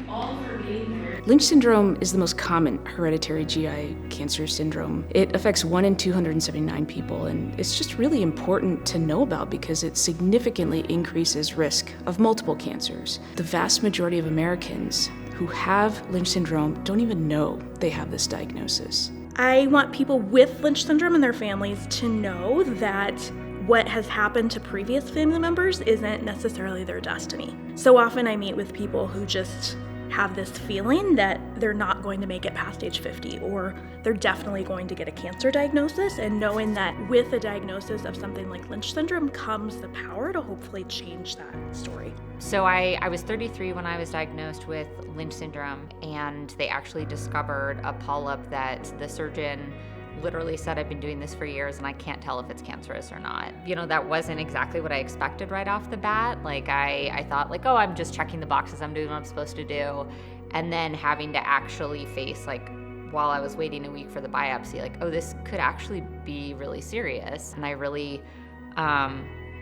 all for being here. Lynch syndrome is the most common hereditary GI cancer syndrome. It affects 1 in 279 people, and it's just really important to know about because it significantly increases risk of multiple cancers. The vast majority of Americans who have Lynch syndrome don't even know they have this diagnosis. I want people with Lynch syndrome and their families to know that what has happened to previous family members isn't necessarily their destiny. So often I meet with people who just have this feeling that they're not going to make it past age 50, or they're definitely going to get a cancer diagnosis, and knowing that with a diagnosis of something like Lynch syndrome comes the power to hopefully change that story. So I was 33 when I was diagnosed with Lynch syndrome, and they actually discovered a polyp that the surgeon literally said, I've been doing this for years and I can't tell if it's cancerous or not. You know, that wasn't exactly what I expected right off the bat. Like I thought like, oh, I'm just checking the boxes, I'm doing what I'm supposed to do. And then having to actually face, like, while I was waiting a week for the biopsy, like, oh, this could actually be really serious. And I really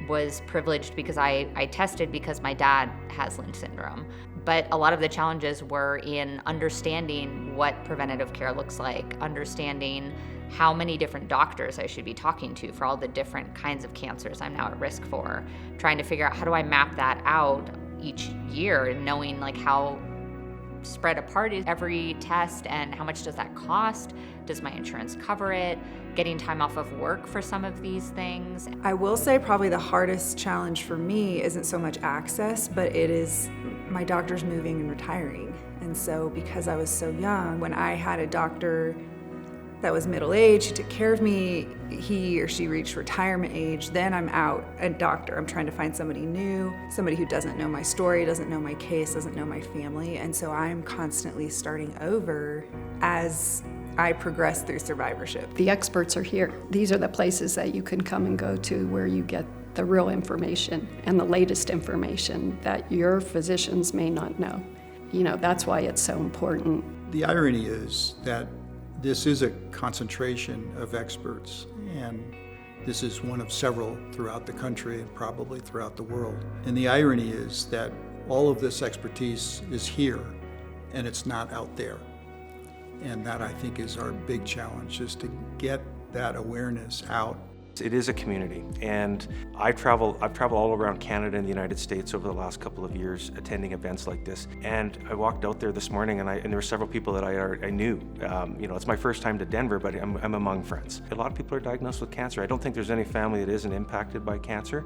was privileged because I tested because my dad has Lynch syndrome. But a lot of the challenges were in understanding what preventative care looks like, understanding how many different doctors I should be talking to for all the different kinds of cancers I'm now at risk for, trying to figure out how do I map that out each year, and knowing like how spread apart is every test and how much does that cost? Does my insurance cover it? Getting time off of work for some of these things. I will say probably the hardest challenge for me isn't so much access, but it is my doctor's moving and retiring. And so because I was so young, when I had a doctor that was middle-aged, who took care of me, he or she reached retirement age, then I'm out a doctor. I'm trying to find somebody new, somebody who doesn't know my story, doesn't know my case, doesn't know my family. And so I'm constantly starting over as I progress through survivorship. The experts are here. These are the places that you can come and go to where you get the real information and the latest information that your physicians may not know. You know, that's why it's so important. The irony is that this is a concentration of experts, and this is one of several throughout the country and probably throughout the world. And the irony is that all of this expertise is here and it's not out there. And that, I think, is our big challenge, is to get that awareness out. It is a community, and I've traveled all around Canada and the United States over the last couple of years attending events like this. And I walked out there this morning, and there were several people that I knew. You know, it's my first time to Denver, but I'm among friends. A lot of people are diagnosed with cancer. I don't think there's any family that isn't impacted by cancer,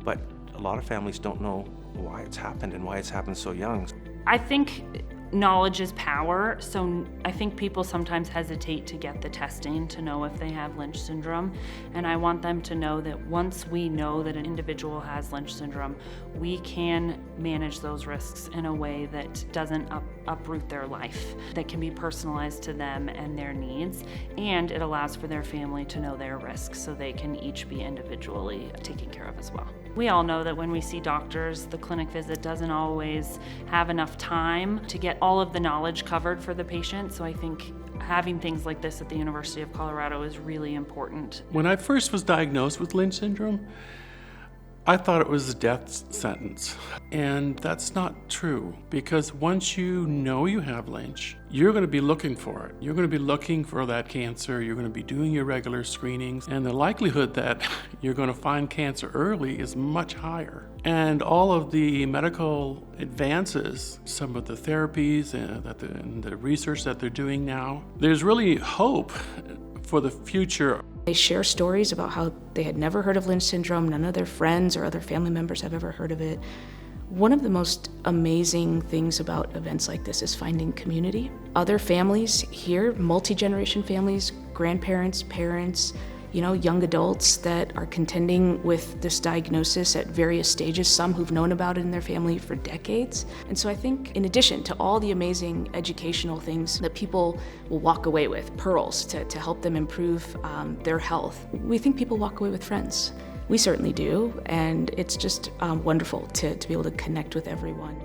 but a lot of families don't know why it's happened and why it's happened so young. I think knowledge is power, so I think people sometimes hesitate to get the testing to know if they have Lynch syndrome, and I want them to know that once we know that an individual has Lynch syndrome, we can manage those risks in a way that doesn't uproot their life, that can be personalized to them and their needs, and it allows for their family to know their risks so they can each be individually taken care of as well. We all know that when we see doctors, the clinic visit doesn't always have enough time to get all of the knowledge covered for the patient, so I think having things like this at the University of Colorado is really important. When I first was diagnosed with Lynch syndrome, I thought it was a death sentence. And that's not true, because once you know you have Lynch, you're going to be looking for it. You're going to be looking for that cancer. You're going to be doing your regular screenings. And the likelihood that you're going to find cancer early is much higher. And all of the medical advances, some of the therapies and the research that they're doing now, there's really hope for the future. They share stories about how they had never heard of Lynch syndrome. None of their friends or other family members have ever heard of it. One of the most amazing things about events like this is finding community. Other families here, multi-generation families, grandparents, parents, young adults that are contending with this diagnosis at various stages, some who've known about it in their family for decades. And so I think in addition to all the amazing educational things that people will walk away with, pearls to help them improve their health, we think people walk away with friends. We certainly do, and it's just wonderful to be able to connect with everyone.